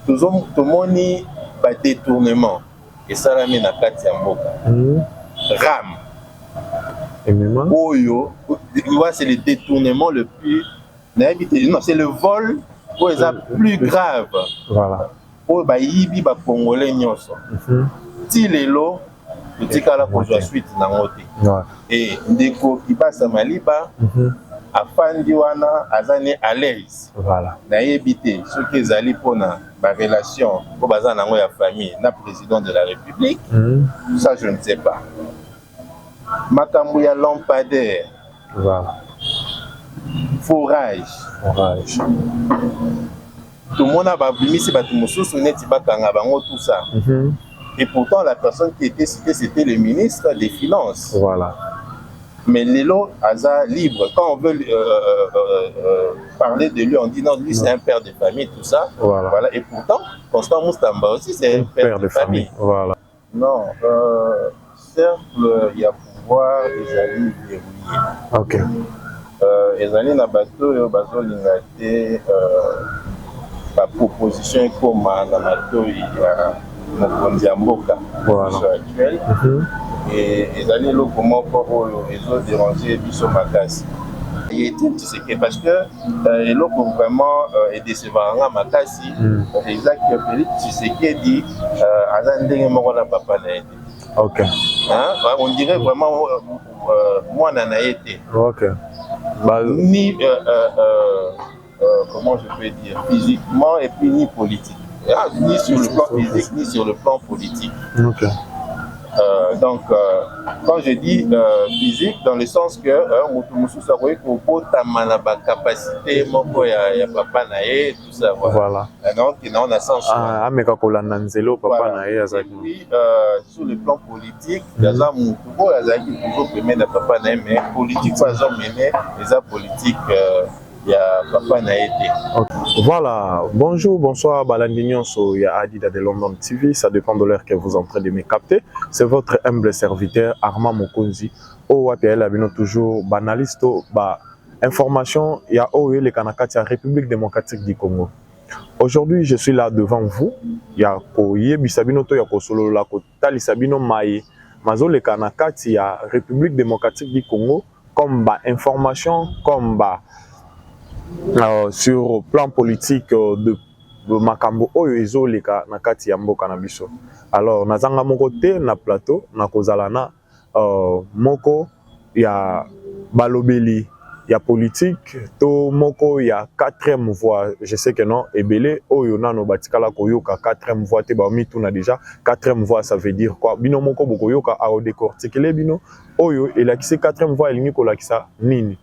tomoni ba détournement et ça la na kati ya mboka. Ram. Oyo, c'est le détournement le plus. Non, c'est le vol où est plus grave. Voilà. Où ba yibi ba congolais nyonso. Ti lelo, utikala ko jwa suite na ngote. Et ndeko kibasa maliba. Afandi wana azane à l'aise. Voilà. Na yebité ce que ezali pona ba relation ko baza nango ya famille na président de la République. Ça je ne sais pas. Makambo ya lampadaire. Voilà. Forage. Tout le monde a bimisi batu mosusu neti bakanga bango tout ça. Et pourtant la personne qui était citée c'était le ministre des Finances. Voilà. Mais Lelo Aza libre. Quand on veut parler de lui, on dit non, lui c'est un père de famille, tout ça. Voilà. Et pourtant, Constant Moustamba aussi c'est un père de famille. Voilà. Non, certes, il y a pouvoir des alliés verrouillés. Ok. Les alliés na bateau, ils ont l'ingate la proposition comme dans bateau il y a Mokondi Mboka actuel. Et les alliés là comment ils ont dérangé Bisso Makasi. Il était tu sais que parce que et là vraiment et décevant Makasi exact Félix tu sais qui dit azandenge moko na papa na été. Ok. Hein? On dirait vraiment moi nana été. Ok. Ni comment je peux dire physiquement et puis ni politique. Ni sur le plan physique ni sur le plan politique. Ok. Donc, quand je dis physique, dans le sens que Moutoumousou Saroui pour ta capacité, mon ya papa nae, tout ça. Voilà. Donc, il a un sens. Ah, mais quand on a Nanzelo, papa nae, et puis, sur le plan politique, il y a Moutoumo, il y a qui toujours permet de papa nae, mais politique, pas ont mené, les politiques. Il y a papa Naïté. Voilà, bonjour, bonsoir, Balandignon, il y a Adida de London TV, ça dépend de l'heure que vous êtes en train de me capter. C'est votre humble serviteur Armand Mokonzi. Oh, ouais, là, toujours banaliste, information, il y a les Kanakati, la République démocratique du Congo. Aujourd'hui, je suis là devant vous. Il y a Koye Bisabino, il y a Kosolo, la Kotali Sabino Maye, Mazo le Kanakati, il y a République démocratique du Congo, comme information, comme sur le plan politique de Makambo Oyo Ezoleka na kati ya mboka na biso. Alors nazanga moko te na plateau na kozalana moko ya balobeli ya politique to moko ya quatrième voie. Je sais que non ebele oyo nano batikala koyoka quatrième voie te ba mituna déjà quatrième voie ça veut dire quoi bino moko bokoyoka a décortiquer bino oyo elakisi quatrième voie elingi kolakisa nini.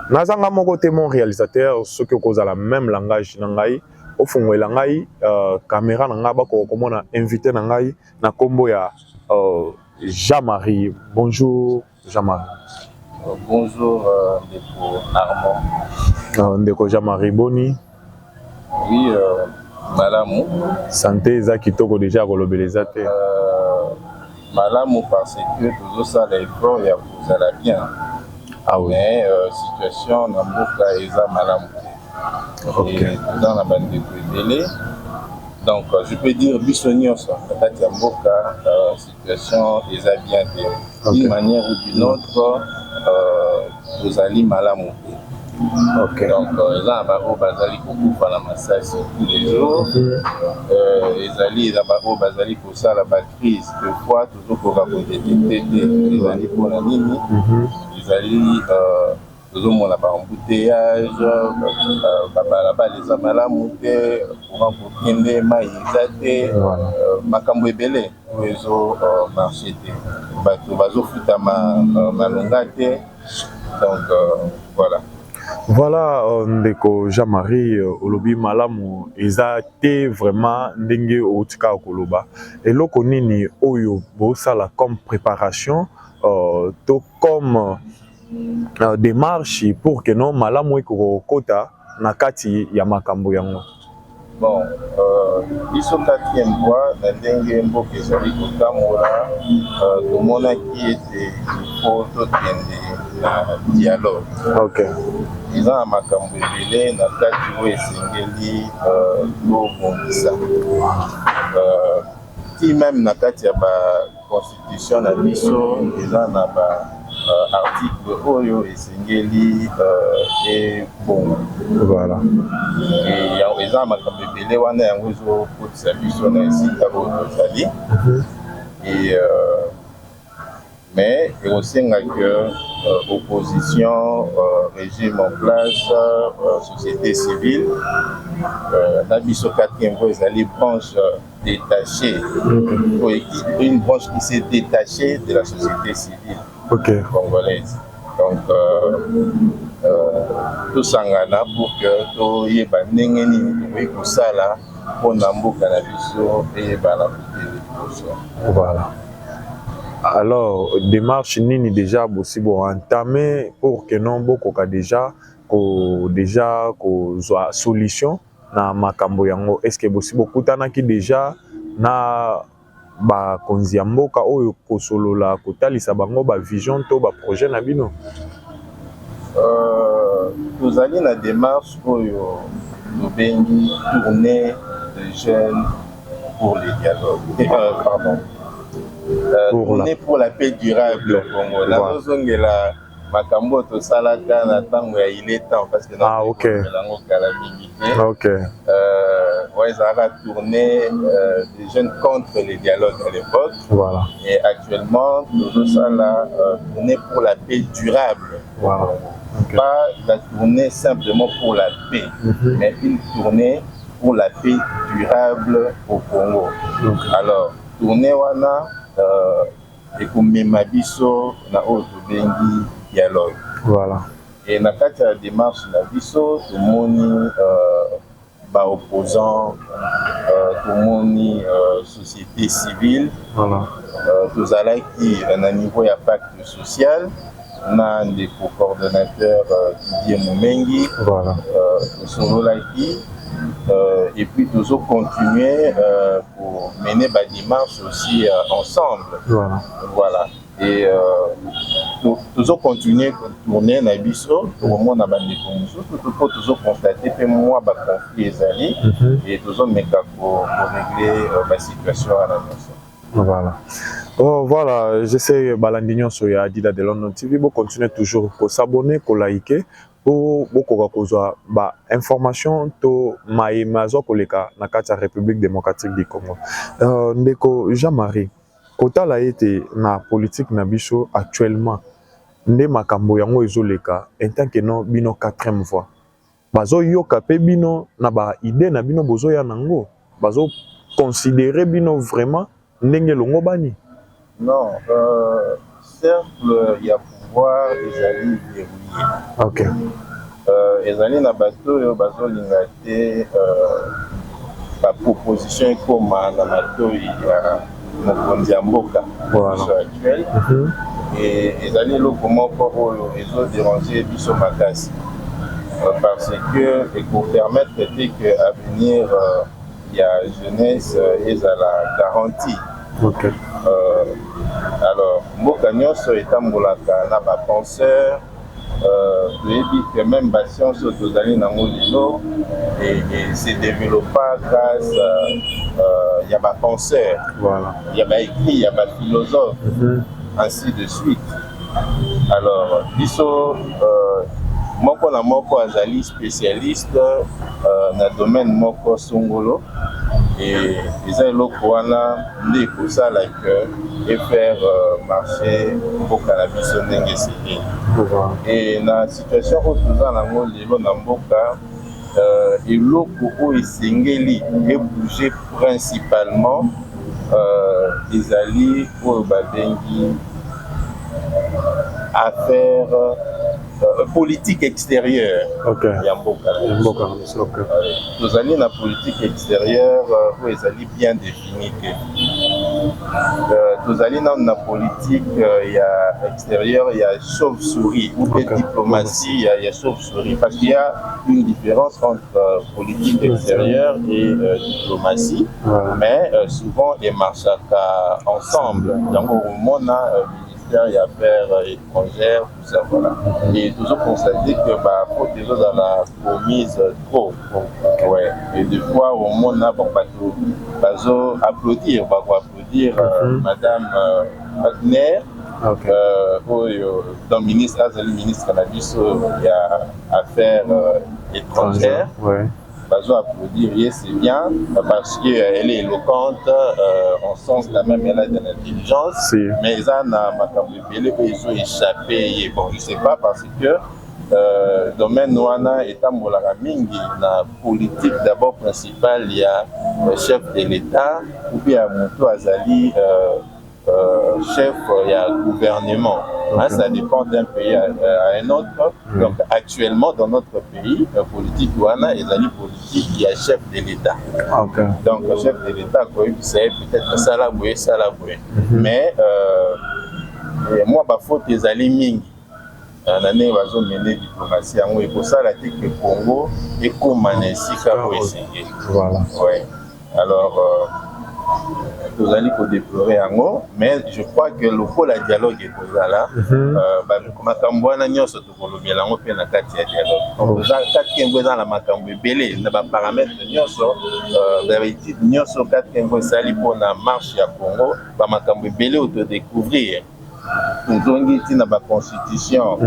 Nazanga moko te mon réalisateur ce que cause la même langage nangai au fond langai caméra nanga ba ko komona invité nangai na kombo ya Jean-Marie. Bonjour Jean-Marie. Bonjour Ndeko Armand. Ndeko Jean-Marie Boni. Oui malamu. Santé za kitoko déjà kolobeleza te. Malamu parce que toujours ça les efforts ya kuzala bien. Ah oui. Mais situation dans Mboka eza malamu. Et dans la bande de délai. Donc je peux dire Bissonio ça kati ya Mboka situation eza bien d'une manière ou d'une autre vous allez malamu. Ok. Donc eza ba o bazali kokufa na masasi tous les jours. Ezali eza ba o bazali kosala ba crise de fois toujours pour raconter des ezali pour la nini. Ezali toujours la embouteillage babalaba les amalamu te courant pour kende mai ezate makambo ebele ezo marché te bato bazofuta malonga te donc voilà. Voilà ndeko Jean-Marie olobi malamu ezate vraiment ndenge otika koloba eloko nini oyo bosala comme préparation to comme démarche pour que non malamu ekokota na kati ya makambo yango. Bon biso quatrième voie na ndenge mboka ezali kotambola tomonaki ete il faut tokende na dialogue. Ok. Eza na makambo ebele na kati oyo esengeli tobongisa. Ti même na kati ya baconstitution na biso eza na article oyo esengeli ebongo. Voilà. Eza na makambo ebele wana yango ezokotisa biso na esika oyo tozali. Mais ekosenga que opposition, régime en place, société civile, na biso 4e voie ezali branche détachée, une branche qui s'est détachée de la société civile congolaise. Donc, tosangana pour que toyeba ndenge nini tokoki kosala mpona mboka na biso eyebana kokende liboso. Voilà. Alors, démarche nini déjà possible entamer pour que non bokoka déjà kozwa solution na makambo yango. Est-ce que possible kutana ki déjà na ba konzi ya mboka oyo kosolola kotalisa bango ba vision to ba projet na bino? Tozali na démarche oyo tobengi tournée de jeunes pour les dialogues. Pardon. Tournée pour la paix durable au Congo. Nazozongela makambo tosalaka na ntango ya ile temps parce que nango kala mingi te. Ezalaka tournée des jeunes contre les dialogues à l'époque. Voilà. Et actuellement tozosala tournée pour la paix durable. Voilà. Pas la tournée simplement pour la paix, mais une tournée pour la paix durable au Congo. Alors tournée wana ekomema biso na oyo tobengi dialogue. Voilà. Et na kati ya démarche na biso tomoni opposants, tomoni société civile. Voilà. Tozalaki na niveau ya pacte social na ndeko coordonnateur Didier Moumengi. Voilà. Tosololaki et puis toujours continuer pour mener ma démarche aussi ensemble. Voilà. Voilà. Et toujours continuer à tourner na biso au moment na bandeko mususu toujours constater que moi ba conflit ezali et toujours meka pour régler la situation à la nation. Voilà. Oh, voilà, j'essaie balandinyo so ya Dida de London TV, bo continuer toujours pour s'abonner, pour liker, pour beaucoup kozwa ba information to mazo koleka na kati ya République démocratique du Congo. Ndeko Jean-Marie, kotala ete na politique na biso actuellement nde makambo yango ezoleka en tant que non bino 4e voie. Bazo yoka pe bino na ba idée na bino bozo ya nango, bazo considérer bino vraiment ndenge longo bani. Non, certes, il y a pouvoir ezali verrouillé. Ok. Ezali na bato yo bazolinga te ba proposition ekoma na matoi ya mokonzi ya mboka actuel. Et ezali eloko moko oyo ezodéranger biso makasi parce que ekopermettre te que avenir ya jeunesse ezala garantie. Okay. Alors, mboka nyonso etambolaka na ba penseur toyebi que même ba science tozali nango lelo et se développa grâce ya ba penseur. Voilà. Ya ba écrit, ya ba philosophe, ainsi de suite. Alors, biso moko na moko azali spécialiste na domaine moko songolo. Et eza eloko wana nde ekosala ke efaire marché mboka na biso ndenge esili. Et na situation oyo toza nango lelo na mboka eloko oyo esengeli ebouge principalement ezali oyo babengi affaire politique extérieure. Okay. Ya mboka. Okay. Tozali na politique extérieure oyo ezali bien définie te. Tozali na politique ya extérieure ya chauve-souris ou bien diplomatie ya chauve-souris parce qu'il y a une différence entre politique extérieure et diplomatie, mais souvent ils marchent ensemble. Donc au moment ministère des Affaires étrangères, tout ça, voilà. Et toujours constater que faut déjà dans la commise trop. Ouais. Et des fois, au monde, on va applaudir, Madame Wagner. Okay. Donc, ministre, ministre il y a Affaires étrangères. Ouais. Applaudir, c'est bien parce qu'elle est éloquente, en sens quand même elle a de l'intelligence, si. Mais ils ont échappé. Bon, je ne sais pas parce que domaine wana etambolaka mingi na politique d'abord principal, il y a le chef de l'État ou bien Moutou Azali chef il y a gouvernement. Okay. Ça dépend d'un pays à un autre. Donc actuellement dans notre pays, la politique wana est la politique qui a chef de l'État. Okay. Donc le chef de l'État c'est peut-être ça la bouée. Mais moi ma faute est allé mingi. En année bazo mener diplomatie en et pour ça la tique le Congo et comme manesika pour essayer. Voilà. Ouais. Alors nous allons déplorer en haut, mais je crois que le pôle à dialogue est là. Comme Kambouana nyonso to kolobia lango pe na kati ya dialogue. Za kati kengo za la makambo belé na ba paramètres nyonso nyonso kati kengo sali pona marche ya Congo ba makambo belé auto découvrir. Nous na ba constitution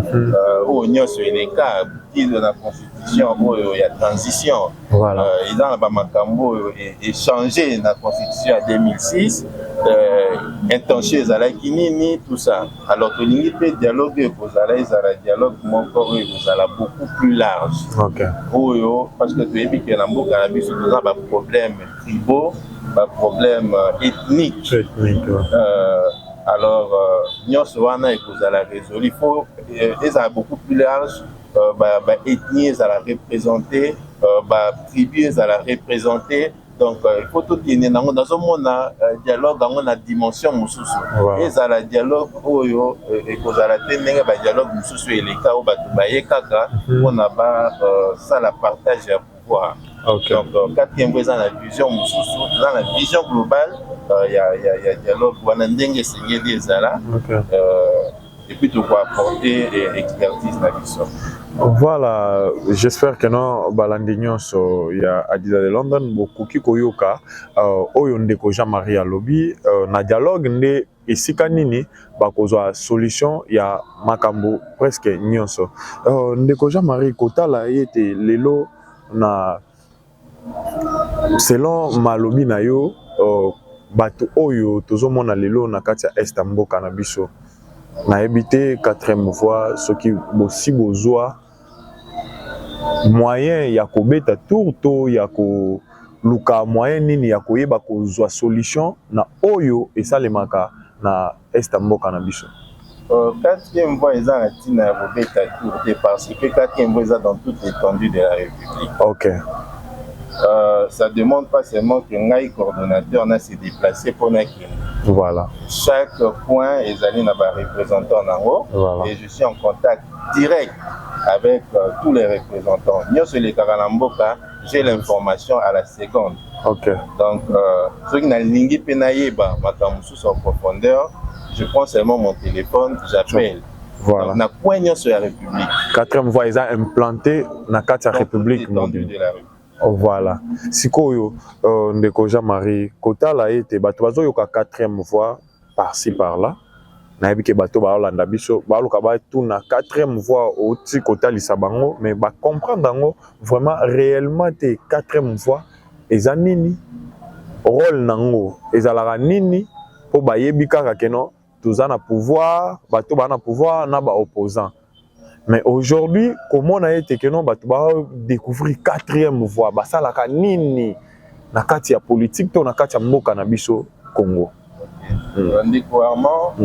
au nyonso eleka de la constitution il y a transition. Voilà. Ils ont ba makambo échangé na constitution en 2006 intention ezalaki nini tout ça. Alors que l'unité dialogue dialogue mon corps beaucoup plus large. OK. Parce que tu es dit que la mboka na biso nous a ba problème tribaux, ba problème ethnique. Alors, nyonso wana ekozala résolu. Il faut beaucoup plus large, ethnie ezala représenter, tribu ezala représenter. Donc il faut tout tenir dans un dialogue dans la dimension mususu. Ezala dialogue oyo ekozala tenir dialogue mususu eleka o batu bayekaka on a ça la partage ya pouvoir. Okay. Donc quatrième fois dans la vision mususu, dans la vision globale, il y a dialogue wana ndenge sengeli ezala. Et puis tu vas apporter expertise na vision. Voilà, j'espère que non balandinyo so ya Adiza de London beaucoup ki koyoka oyo ndeko Jean-Marie alobi na dialogue nde esika nini bakozwa solution ya makambo presque nyonso. Ndeko Jean-Marie kotala yete lelo na selon malobi na yo bato oyo tozomona lelo na kati ya est mboka na biso na habité 4e fois ce qui aussi besoin moyen ya kobeta tour to ya ko luka moyen nini ya koyeba kozwa solution na oyo esalemaka na est mboka na biso. 4e voie est en tina ya kobeta tour parce que 4e voie est dans toute l'étendue de la République. OK. Ça demande pas seulement que ngai coordonnateur na se déplacer pour na kini. Voilà. Chaque point est allé na ba représentant nango. Voilà. Et je suis en contact direct avec tous les représentants. Nyonso les Karalamboka, j'ai l'information à la seconde. OK. Donc ceux qui na lingi pe na yeba makambo sous en profondeur, je prends seulement mon téléphone, j'appelle. Voilà. Donc na point nyonso ya République. 4e voie est implanté na kati ya République mobile. Voilà. Sikoyo ndeko Jean-Marie kotala ete bato bazoyoka 4e voie par-ci par-là. Na yebi ke bato ba olanda biso ba loka ba tout na 4e voie oti kotalisa bango mais ba comprendre bango vraiment réellement te 4e voie eza nini rôle nango ezalaka nini po ba yebi kaka keno toza na pouvoir bato ba na pouvoir na ba opposant. Mais aujourd'hui, comment on a été que non, bah tu vas découvrir 4e voie, bah ça la kanini, na kati ya politique, to na kati ya mboka na biso Congo. Ndikoarment,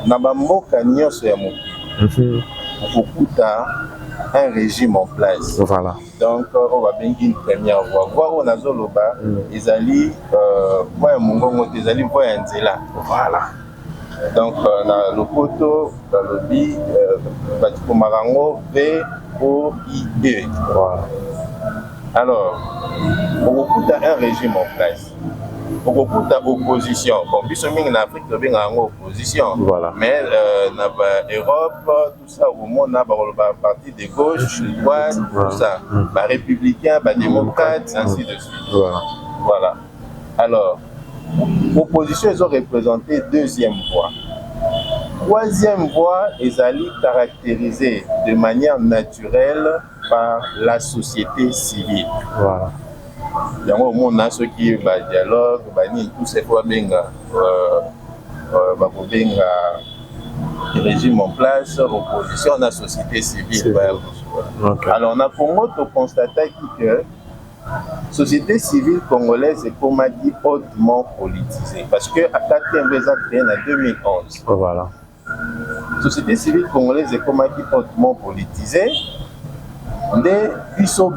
na ba mboka nyonso ya mokili, okuta un régime en place. Voilà. Donc on va bien une première voie. Voir on a zoloba, ezali voie mongongo, ezali voie nzela. Voilà. Donc dans le poteau, dans le bi, Marango VOID. Voilà. Alors, on a un régime en place. beaucoup d'opposition. Bon, biso mingi en Afrique, il y a une opposition. Voilà. Mais dans l'Europe, tout ça, au monde, il y a parti de gauche, de droite, tout ça. Les républicains, les démocrates, ainsi de suite. Voilà. Voilà. Alors, l'opposition, ils ont représenté deuxième voie. Troisième voie, ils allaient caractériser de manière naturelle par la société civile. Voilà. Il y a un monde ceux qui dialogue, tout ces fois le régime en place, l'opposition à la société civile. Okay. Alors, on a constaté que la société civile congolaise est comme dit hautement politisée. Parce que à 4e a créé en 2011. Voilà. La société civile congolaise est comme dit hautement politisée. Des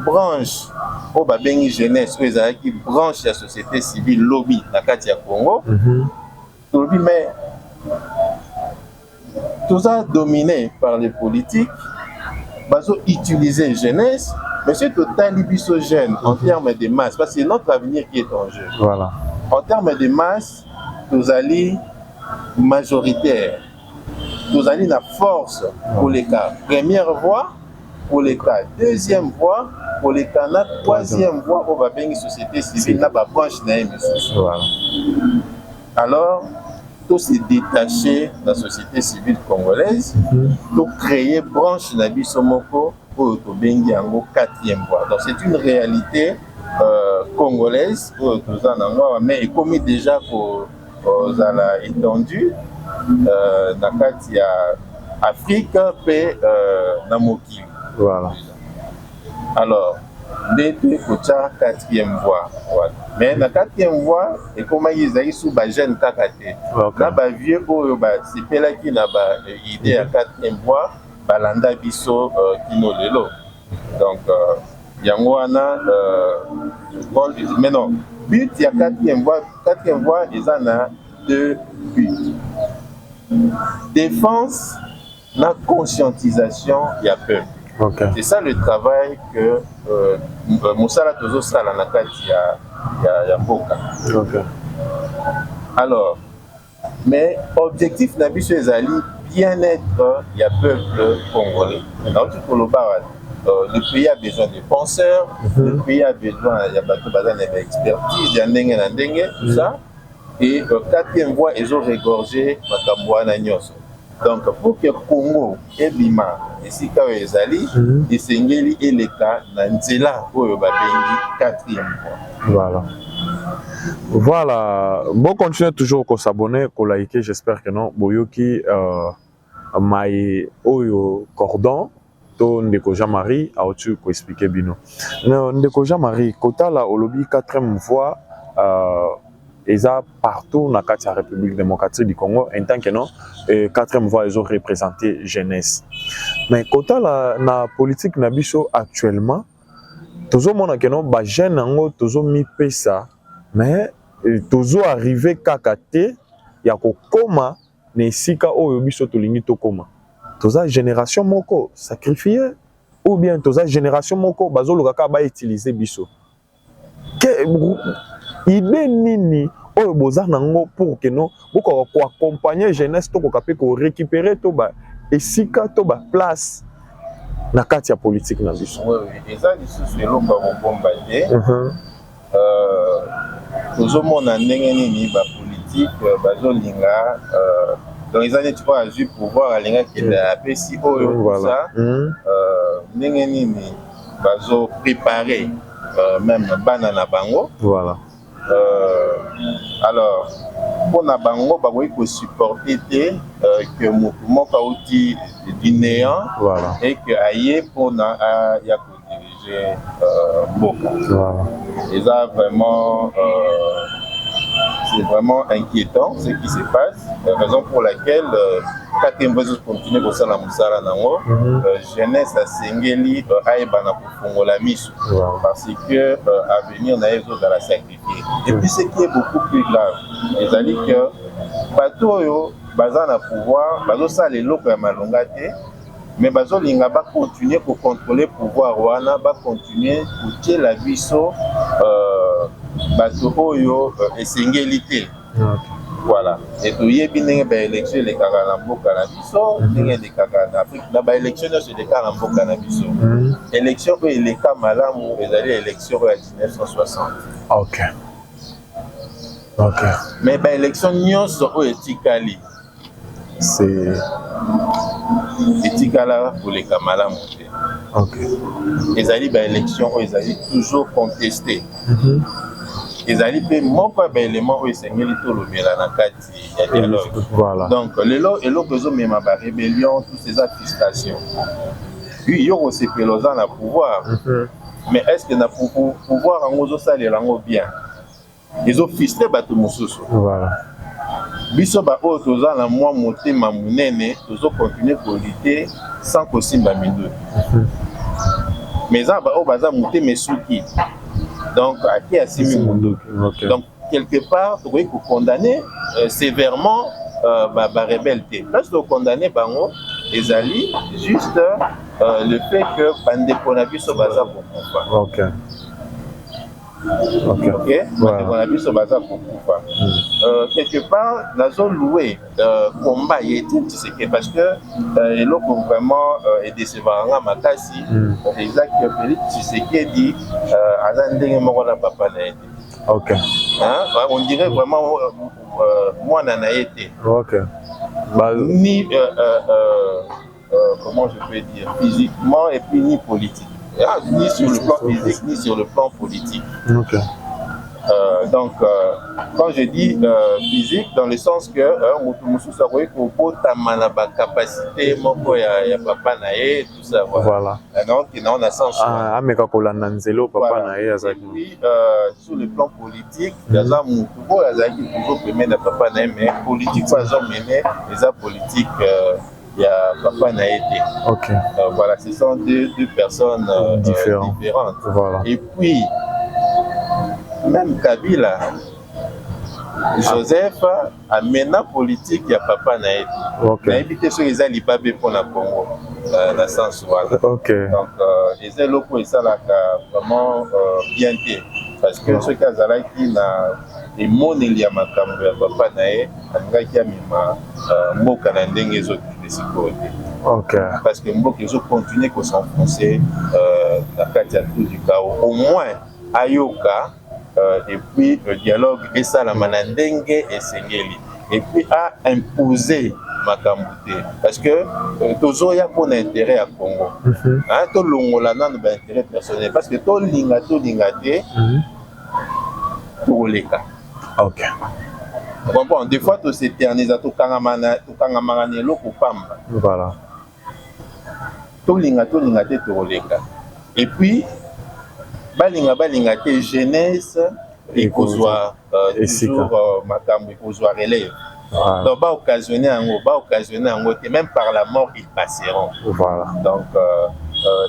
branches au babengi jeunesse qui branche la société civile lobby dans le Congo. Lobby, mais tout ça dominé par les politiques, baso utiliser jeunesse, mais c'est total biso jeune en termes de masse, parce que c'est notre avenir qui est en jeu. Voilà. En termes de masse, nous allons majoritaire, nous allons la force pour les cas. Première voie pour les cas, deuxième voie pour les cas, troisième voie pour la société civile, la branche naïme. Voilà. Alors, tout se détacher de la société civile congolaise, pour créer branche Nabisomoko pour Tobengi en 4e voie. Donc, c'est une réalité congolaise, mais comme déjà pour la étendue, dans l'Afrique et dans Moki. Voilà. Alors, DP Kocha 4e voie. Voilà. Mais dans la 4e voie, et comment ils ont sous la jeune kakate. Là, les vieux, c'est là qui a idée à 4e voie, Balanda Bisso Kino Lelo. Donc, il y a mais non, but, il y a 4e voie. 4e voie, ils en ont 2 buts. Défense, la conscientisation, il y a peur. Okay. C'est ça le travail que Moussala Tozo Sala Nakati ya Boka. Okay. Alors, mais objectif Nabiso Ezali, bien-être, il y a peuple congolais. Alors, le pays a besoin de penseurs, le pays a besoin d'expertise, il y a dengue, tout ça. Et 4e voie, ils ont regorgé Makambouana Nyoso. Donc, pour que Congo et Bima, ici, quand ils allaient, ils s'engagent et l'État, Nanzela, pour le 4e voie. Voilà. Voilà. Bon, continuez toujours à s'abonner, à liker, j'espère que non. Boyoki, Maï, Oyo, Cordon, to Ndeko Jean-Marie, a au-dessus pour expliquer Bino. Ndeko Jean-Marie, Kota la Olobi 4e voie, et ça partout dans la République démocratique du Congo, en tant que non, 4e voie, ils ont représenté jeunesse. Mais quand la politique nabiso actuellement, tous les gens qui ont des jeunes, tous mis ça, mais tous arrivé kakate, ya ko koma ne sika oyo biso tolingi to koma. Tous génération moko sacrifié ou bien tous génération moko bazolo kaka ba utiliser biso. Idée nini oyo boza nango pour que non boko ko accompagner jeunesse to ko kapé ko récupérer to ba esika to ba place na kati ya politique na biso. Oui, et ça lisusu eloko bombarder. Tozomona ndenge nini ba politique bazolinga dans les années tu vois du pouvoir alinga ki la pesi oyo ça ndenge nini bazo préparer même bana na bango. Voilà. Alors, pour Nabango, il faut supporter que mon outil du néant voilà. Et que aïe pour diriger Boka. Voilà. Et ça, vraiment, c'est vraiment inquiétant ce qui se passe. Raison pour laquelle, quand on veut continuer pour ça, la Moussala Nango, jeunesse à Sengeli, Aïbana pour Fongola Misu. Parce que à venir, on a dans la sacrifier. Et puis, ce qui est beaucoup plus grave, c'est-à-dire que Bato, Bazan a pouvoir, Bazo ça les locaux à Malongate, mais Bazo Linga va continuer pour contrôler le pouvoir, va continuer pour tuer la vie bato oyo esengeli te. Voilà. Et toyebi ndenge ba élection elekaka na mboka na biso, ndenge elekaka na Afrique, na ba élection nyonso eleka na mboka na biso. Élection oyo eleka malamu ezali élection ya 1960. Ok. Ok. Mais ba élection nyonso oyo etikali, c'est etikala koleka malamu te. Ok. Ezali ba élection oyo ezali toujours contesté. Ezali pe moko ya baélément oyo esengeli tolobela na kati ya dialogue. Voilà. Donc lelo eloko ezomema ba rébellion, tous ces frustration. Puis yo kosepela oza na pouvoir. Mais est-ce que na pouvoir yango ozosalela yango bien? Ezofrustre bato mosusu. Voilà. Biso ba oyo toza na mwa motema monene tozokontinue kolite sans kosimba minduki. Mais eza ba oyo baza motema esuki. Donc, à qui a simi Munduki. Okay. Donc, quelque part, vous voyez qu'on condamne sévèrement la rébelleté. Parce que condamner Bango, les alliés, juste le fait que Bande Konabi soit basé pour pouvoir. Ok. Ok. Ok. Bande Konabi soit basé pour pouvoir. Quelque part, la zone louée, combat y était, tu sais que parce que et là pour vraiment décevoir un makasi, exact que tu sais qui dit azandenge moko na papa na été. Ok. Hein? On dirait vraiment moi nana été. Ok. Ni comment je peux dire physiquement et puis ni politique. Ni sur le plan physique ni sur le plan politique. Ok. Donc, quand je dis physique, dans le sens que Moutoumousou Saroui pour ta capacité, mon ya papa nae, tout ça. Voilà. Donc, il a un sens. Ah, mais quand on a nanzelo, papa nae, et puis, sur le plan politique, il y a un Moutoumo, il y a un toujours premier de papa nae, mais politique, pas genre mené, les politique. Il y a papa Naïté. Ok. Voilà, ce sont deux personnes différentes. Voilà. Et puis, même Kabila, Joseph a mené politique, il y a papa Naïté. Ok. Il a évité ce qu'ils ont libéré pour la Congo, dans le sens où. Ok. Donc, ils ont l'opposé ça vraiment bien fait. Parce que ce cas là qui n'a et mon il y a ma caméra papa nae qui a mis ma mboka na ndenge zo de sécurité. Ok. Parce que mboka ils ont continué à s'enfoncer la carte tout du chaos au moins ayoka et puis le dialogue et ça la manandenge et sengeli et puis a imposé ma camboute parce que toujours il y a pour intérêt à Congo. Hein tout longola nan ba intérêt personnel parce que tout linga te pour les cas. Ok. Bon, des fois, tu s'éternises, tu kangamana loko pamba. Voilà. Tu linga te les cas. Et puis, balinga te jeunesse et kozwa toujours makambo et kozwa relève. Donc, va occasionner un même par la mort ils passeront. Voilà. Donc,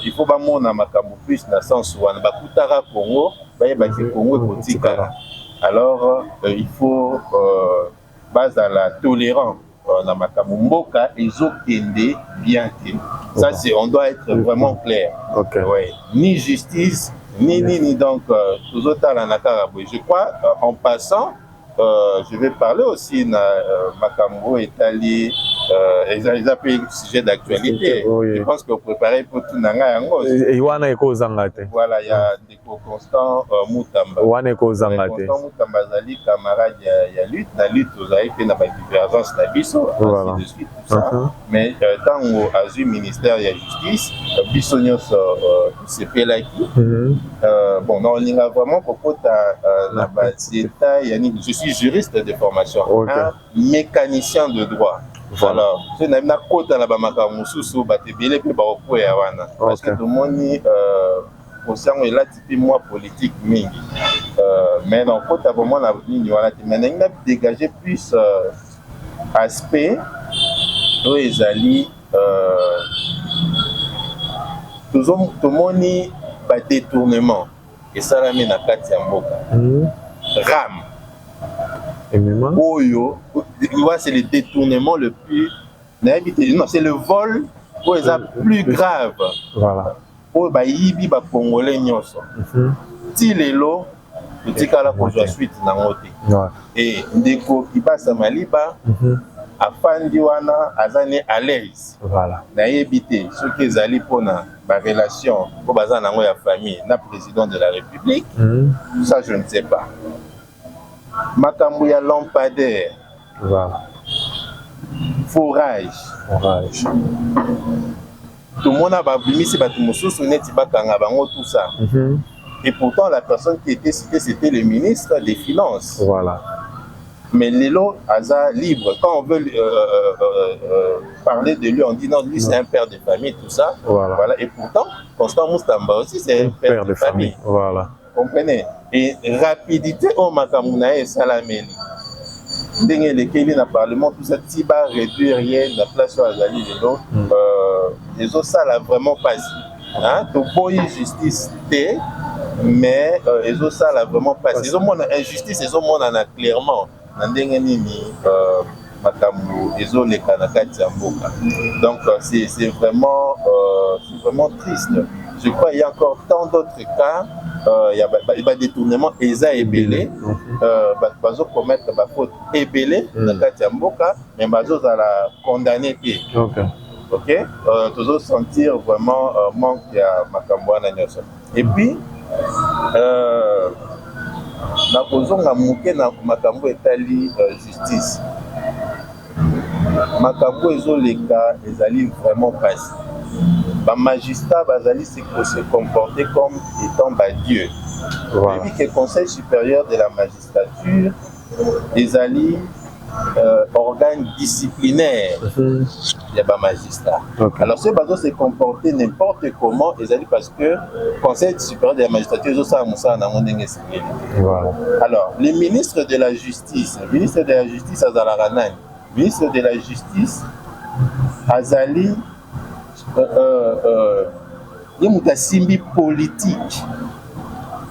il faut pas mon makambo plus dans le sens où on va kutara Congo, Congo et Kotikara. Alors, il faut base à la tolérance dans makambo mboka et zokende bien. Ça c'est on doit être vraiment clair. Okay. Ouais. Ni justice ni donc tous autres la nakarabou. Je crois en passant je vais parler aussi de Makambo Italie, ils appellent sujet d'actualité. Oui. Je pense que vous préparez pour tout Nanga. Voilà, il y a des Constant Moutamba. Constant Moutamba, Zali, camarade, il y a lutte. La lutte, vous avez fait des divergences, la biso, ainsi de suite, tout ça. Mais tant au Azu ministère de la Justice, Bissonios, c'est fait là qui. Bon, non, il y a vraiment beaucoup de détails. Je suis juriste de formation, un mécanicien de droit. Voilà. Je n'ai pas côté la bamaka mususu batebele pe ba opo ya wana. Parce que tout le monde conscient est là type moi politique mingi. Mais non côté vraiment la ligne wana mais n'ai dégager plus aspect do ezali tout le monde ba détournement et ça la met na kati ya mboka. Ram. Oyo, c'est le détournement le plus. Non, c'est le vol plus grave. Voilà. Pour les Congolais, si les lots, totikala kozwa suite nango te. Et ndeko Kibasa Maliba afandi wana azane à l'aise. Voilà. Nayebi te soki ezali mpona ba relation po baza nango ya famille na président de la République. Ça je ne sais pas. Makambo ya lampadaire. Voilà. Forage. Tout le monde a babimisi bato mosusu neti bakanga bango tout ça. Et pourtant la personne qui était citée c'était le ministre des Finances. Voilà. Mais Lelo Aza libre. Quand on veut parler de lui, on dit non, lui c'est un père de famille, tout ça. Voilà. Et pourtant, Constant Moustamba aussi c'est un père de famille. Voilà. Comprenez? Et rapidité au Makamouna et Salameli. Ndenge lesquels dans le Parlement, tout ça, Tiba réduire rien, la place sur Azali Lelo. Les autres, ça l'a vraiment passé. Hein? Donc, justice T. Mais les autres, ça l'a vraiment passé. Les autres, injustice, les autres, on en a clairement. Donc c'est vraiment triste. Je crois qu'il y a encore tant d'autres cas. Il y a des détournements ESA et Belé. Bazo commettre la faute et Belé dans Katiamboka, mais Bazo a la condamné. Ok. Toujours sentir vraiment manque à Makambouana Nyoso. Et puis na kozonga muke na makambo etali justice. Makambo ezoleka ezali vraiment passé. Ba magistrat bazali se comporter comme étant ba Dieu. Voilà. Et puis que le Conseil supérieur de la magistrature ezali organe disciplinaire. Il y a des magistrats. Alors, ceux qui se comporter n'importe comment, parce que le Conseil supérieur de la magistrature, alors, le ministre de la Justice, Azalaranan, ministre de la Justice, Azali, il y a simbi politique,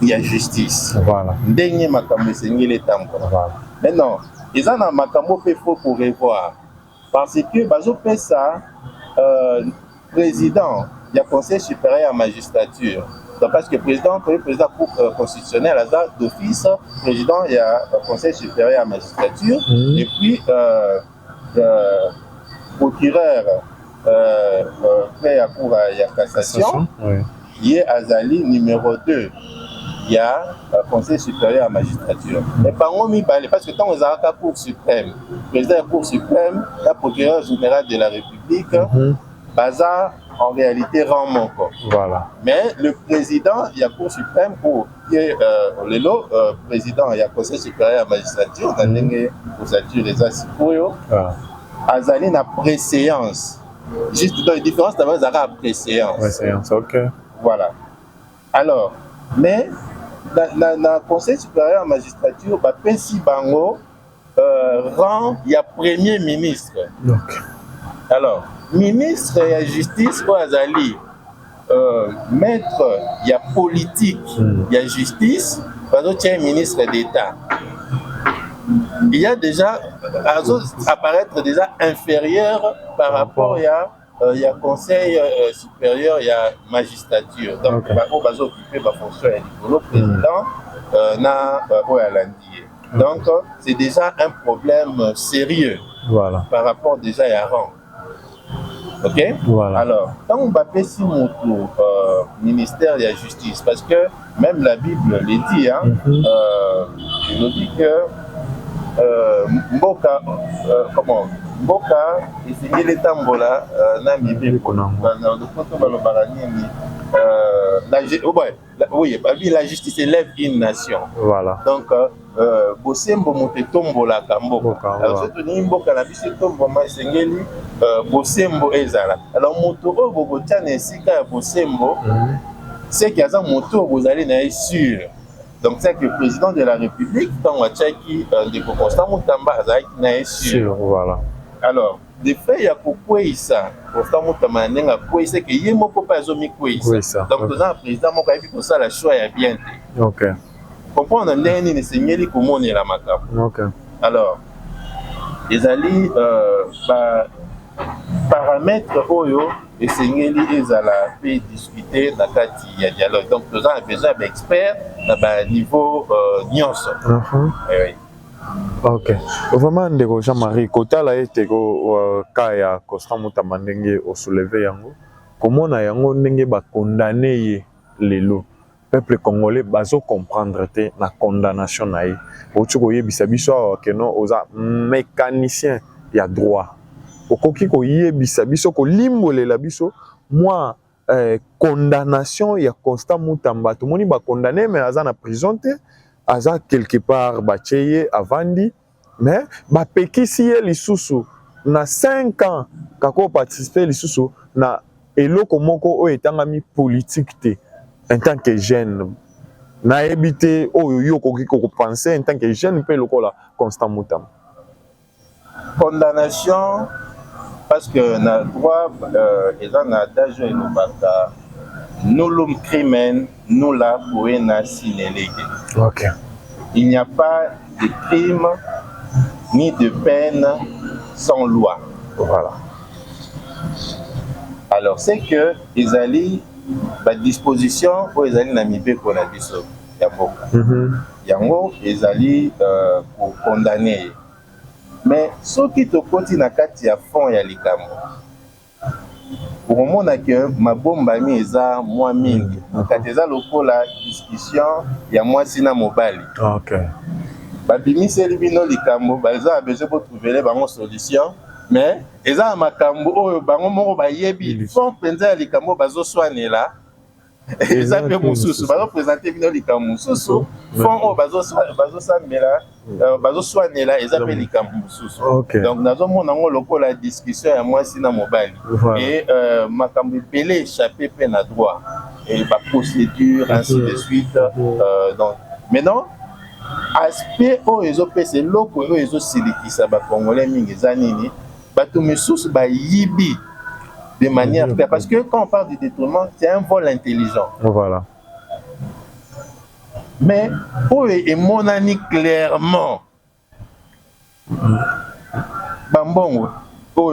il y a justice. Voilà. Maintenant, ils ont un makambo fait faux pour revoir. Parce que Bazo Pessa, président, il y a Conseil supérieur à la magistrature. Donc, parce que président constitutionnel, d'office, président, il y a Conseil supérieur à la magistrature. Et puis, procureur, fait à cour à la cassation. Il y a Azali numéro 2. Il y a le Conseil supérieur à la magistrature. Mais par contre, parce que quand on a la Cour suprême, le président de la Cour suprême, le procureur général de la République, Baza, en réalité, rend mon corps. Voilà. Mais le président, il y a la Cour suprême, pour le président, il y a le Conseil supérieur à la magistrature, il y a une procédure des assises, Azali n'a préséance. Juste dans les différences, il y a préséance. Préséance, ok. Voilà. Alors, mais dans le Conseil supérieur à la magistrature, Pensi Bango rend, il y a premier ministre. Okay. Alors, ministre de la justice, Azali, maître, il y a politique, il y a justice, il y a ministre d'État. Il y a déjà, apparaître déjà inférieur par rapport à il y a conseil supérieur, il y a magistrature. Donc, il va occuper la fonction du président Donc, c'est déjà un problème sérieux par rapport déjà à rang. Ok? Voilà. Alors, quand on va passer mon ministère de la Justice, parce que même la Bible le dit, hein, il nous dit que Mboka, comment Mboka, et c'est l'État Mbola, la justice élève une nation. Voilà. Donc, Bosembo Motetombo la Kamboka. Alors, c'est une Mboka, la biche tombo, Sengeli, Bosembo Ezala. Alors, Moto, Bogotian et Sika Bosembo, c'est qu'il y a un moto, vous allez être sûr. Donc, c'est que le président de la République, dans Wachaki, de Constant Moutamba, est sûr. Voilà. Alors, de fait, il y a pourquoi ça. Constant Moutamba, il y a pourquoi c'est qu'il y a beaucoup pas zomi quoi ça. Donc, le président, mon pays, pour ça, la choix est bien. Ok. Comprendre, on a un seigneur comment on est la macam. Ok. Alors, les alliés, paramètres oyo esengeli ezala pe discuter na kati ya dialogue. Donc nous avons besoin d'experts na ba niveau nyonso. Oui. Ok. Vraiment ndeko Jean-Marie kotala ete ko kaya Constant Mutamba ndenge o soulever yango. Komona yango ndenge ba condamner ye lelo. Peuple congolais bazo comprendre te na condamnation na ye. Otu ko yebisa biso ke no oza mécanicien ya droit. Okoki ko yebisa biso ko limbolela biso moi condamnation ya Constant Mutamba to moni ba condamner mais aza na prison te. Aza quelque part bacheye avandi mais ba pekisi ye lisusu na 5 ans kako participer lisusu na eloko moko o etangami politique te en tant que jeune na ebité oyo yo koki ko penser en tant que jeune pe lokola Constant Mutamba. Condamnation parce que na droit eza na adage elobaka nullum crimen nulla poena sine lege. Ok. Il n'y a pas de crime ni de peine sans loi. Voilà. Alors c'est que ezali ba disposition o ezali na mibeko na biso ya mboka. Yango ezali pour condamner. Mais soki tokoti na kati ya fond ya likambo. Pour que mabombami eza mwa mingi. Kati eza lokola discussion ya mwasi na mobali. Ok. Babimiseli bino likambo baza besoin pour trouver bango solution. Mais eza makambo oyo bango moko bayebi fond penza ya likambo bazo soanela. Eza pe mususu bazo présenter bino likambo mususu fond oyo bazo sambela bazo soanela eza pe likambo mususu. Donc nazo mona ngo lokola discussion ya mwasi na mobali. Et makambo belé échappé pe na droit et ba procédure ainsi de suite. Donc maintenant aspect oyo ezopesa eloko oyo ezosilitisa ba congolais mingi eza nini bato misusu bayibi de manière claire. Parce que quand on parle de détournement, c'est un vol intelligent. Voilà. Mais pour émonani clairement, bambongo, pour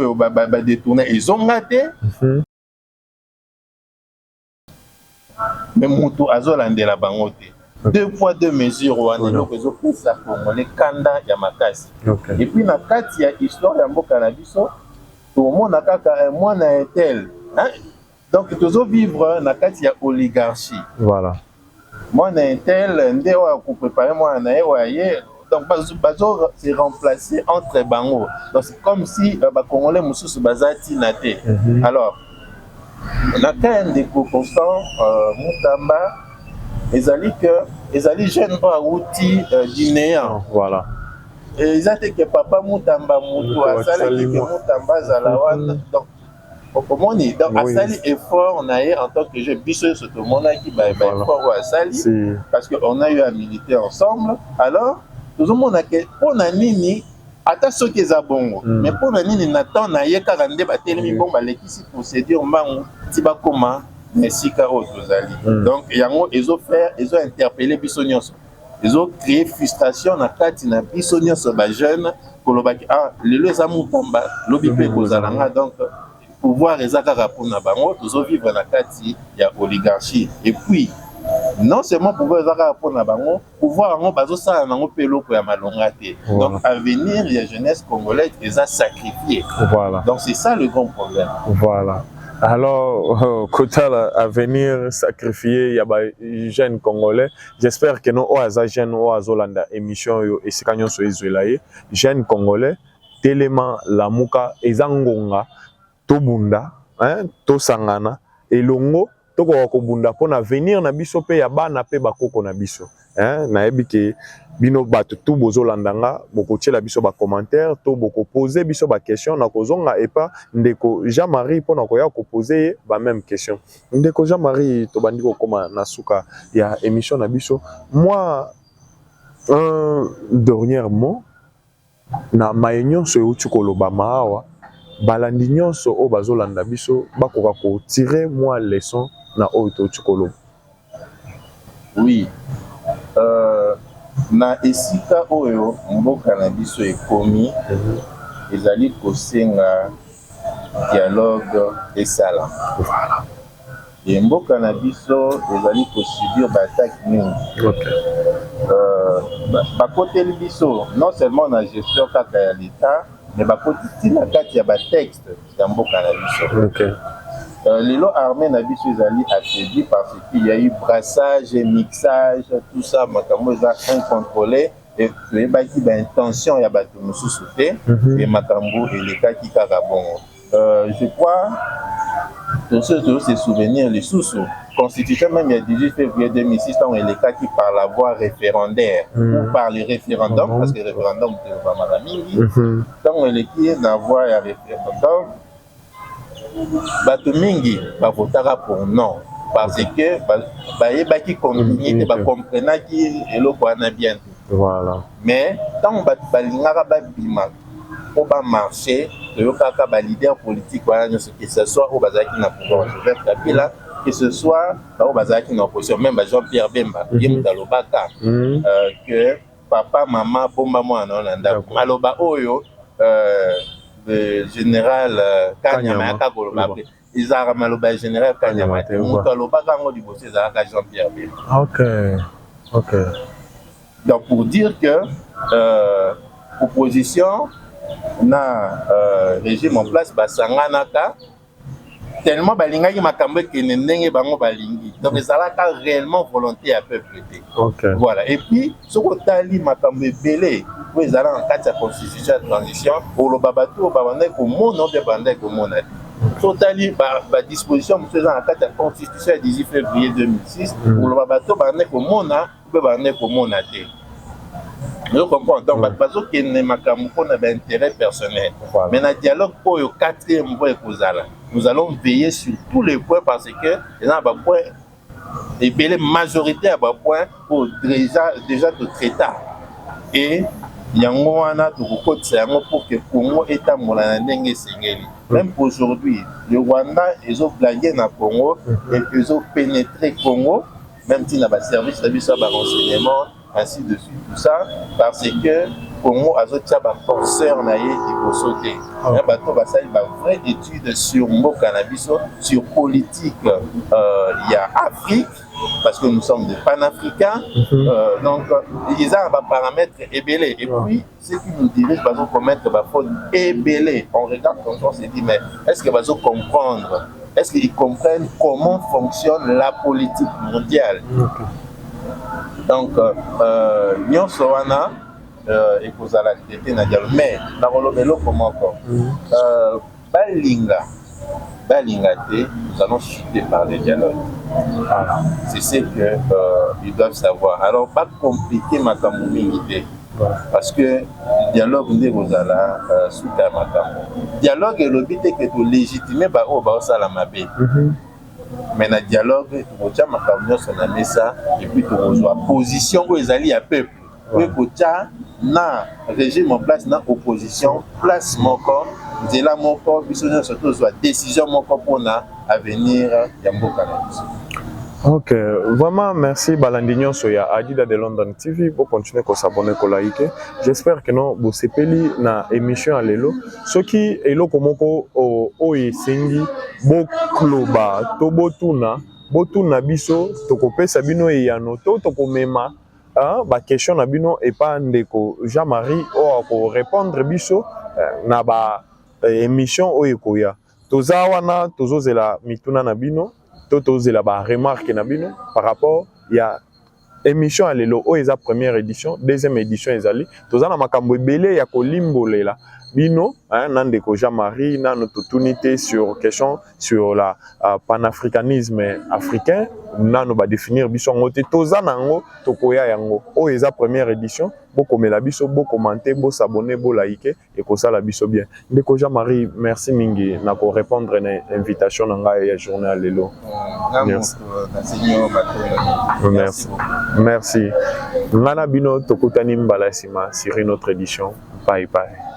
détourner, ils ont raté. Mais Moutou Azolande la bangote. 2 poids 2 mesures ou donc ils ont fait ça pour les kanda yamakasi. Et puis na kati ya histoire ya mboka na biso tout le monde a un mois na tel. Donc toujours vivre na kati ya oligarchie. Voilà. Moi na tel ndé wa ko préparer moi na ye donc bazo se remplacer entre bango. Donc c'est comme si ba congolais mususu bazati na té. Alors na quand de Constant Mutamba ezali jeune outil du néant. Voilà. Et ils ont dit que papa Mutamba Moutou a sali que Mutamba Zalawan. Donc, comment on donc a sali effort en tant que je biso ce tout monde qui va effort à sali parce qu'on a eu à militer ensemble. Alors, tout le monde a que on a nini ata ce qui est bongo. Mais pour nini n'attend na ye 42 batelemi bon ba l'équipe procédure mangu tiba comment merci Caro Tozali. Donc yango ils ont interpellé biso nyonso. Ils ont créé frustration na kati na biso nyonso ba jeune kolobaki lelo eza Mutamba lobi pe kozalanga donc pouvoir ezaka rapona bango tozo vivre na kati ya oligarchie et puis non seulement pouvoir ezaka rapona bango pouvoir bango bazo sala nango pe loko ya malonga te. Donc avenir ya jeunesse congolaise eza sacrifié. Voilà. Donc c'est ça le grand problème. Voilà. Alors, côté à venir sacrifier, il y a des jeunes congolais. J'espère que nous, aux jeunes, aux Azolanda, émission, et c'est quand nous sommes jeunes congolais, Téléma, Lamuka, Ezangonga, Tobunda, Tosangana, et Longo, Toko Wakobunda, pour venir na biso pe yaba na pe bakoko na biso. Na ebike bino bato tout bozolandanga boko tshela biso ba commentaire to boko poser biso ba question na kozonga et pas ndeko Jean-Marie pona ko ya ko poser ba même question ndeko Jean-Marie to bandi ko koma na suka ya émission na biso moi un dernier mot na mayenyo so uti koloba maawa balandi nyonso o bazolanda biso bakoka ko tirer moi leçon na o to tshikolo. Oui. Na esika oyo mboka na biso ekomi ezali kosenga dialogue et sala. Voilà. Et mboka na biso ezali ko subir battaque mingi. Bakoteli biso non seulement na gestion kaka ya l'État, mais bakoti tina kati ya batexte ya mboka na biso. Lelo armée na biso ezali affaibli parce qu'il y a eu brassage, mixage, tout ça makambo eza incontrôlé et toyebaki intention ya bato mosusu te et makambo elekaki kaka bongo. Je crois tous ceux se souvenir les sous constitution même il y a 18 février 2006 quand elle est acquis par la voie référendaire ou par le référendum parce que le référendum c'est vraiment la mingi quand elle est qui la voie référendum bato mingi ba votera pour non parce que ba yebaki continuité ba comprenaki eloko wana bien voilà mais tant ba lingaka ba bima pour ba marcher toyokaka ba leader politique wana que ce soit au bazaki na pouvoir Joseph Kabila que ce soit au bazaki na opposition même Jean-Pierre Bemba yemdalobaka que papa maman bomba mwana na ndako maloba oyo le général Kanyama akakoloba izara maloba général Kanyama mutu alobaka ngo liboso ezalaka Jean-Pierre Bemba. OK. Donc pour dire que opposition na régime en place basanganaka tellement balingaki makambo kene ndenge bango balingi donc ezalaka réellement volonté à peuple te. Voilà et puis soko tali makambo ebele po ezala en kati ya constitution de transition oloba bato babandai komona obe bandai komona so tali ba disposition mosusu eza na kati ya constitution ya 18 février 2006 oloba bato bandai komona obe bandai komona te. Je comprends. Donc, on a un intérêt personnel. Mais dans le dialogue, pour le quatrième point, nous allons veiller sur tous les points parce que les gens ont point et la majorité a un point pour déjà de traiter. Et il y a un moment pour que le Congo est à mon même aujourd'hui, le Rwanda, ils ont blagué dans le Congo et ils ont pénétré le Congo, même si dans le service de renseignement. Ainsi de suite, tout ça, parce que Congo a un forceur naïe qui peut sauter. Il y a une vraie étude sur le cannabis, sur politique, il y a Afrique, parce que nous sommes des panafricains, donc il y a un paramètre ébélé. Et puis, ceux qui nous dirigent, ils vont commettre des fautes ébélées. On regarde comme ça, on se dit, mais est-ce qu'ils vont comprendre? Est-ce qu'ils comprennent comment fonctionne la politique mondiale? Donc, nous sommes et vous allez traiter na dialogue. Mais, comment encore nous allons chuter par les dialogues. C'est ce qu'ils doivent savoir. Alors, pas compliqué ma camouflage. Parce que le dialogue vous allez sous ta dialogue est le but que tu légitimer la mabé. Mais dans le dialogue, tu as ça et puis tu as position où ils allaient à peuple. Tu as un régime en place, dans opposition, place mon corps, de là mon corps, surtout soit décision mon corps pour l'avenir de Mboka. Ok, vraiment merci Balandinho Soya Adida de London TV pour continuer à s'abonner à liker. J'espère que nous vous sepeli na émission à l'élo. Ce qui est là comme o esengi bokloba to botuna biso to kopesa bino e yano to komema ba question na bino et pas ndeko Jean-Marie o ko répondre biso na ba émission o ekoya. Toza wana tozozela mituna na bino. Tozela ba remarque na bino par rapport ya émission à l'élo o eza première édition deuxième édition ezali tozana makambo ebele ya kolimbolela bino nandeko Jean-Marie na notre unité sur question sur la panafricanisme africain nano ba définir biso ngote tozana ngo tokoya yango o eza première édition bokomela biso bo commenter bo s'abonner bo liker et ko sala biso bien ndeko Jean-Marie merci mingi na ko répondre na invitation na ngai ya journal lelo merci ngana bino tokutani mbala sima sur une autre édition bye bye.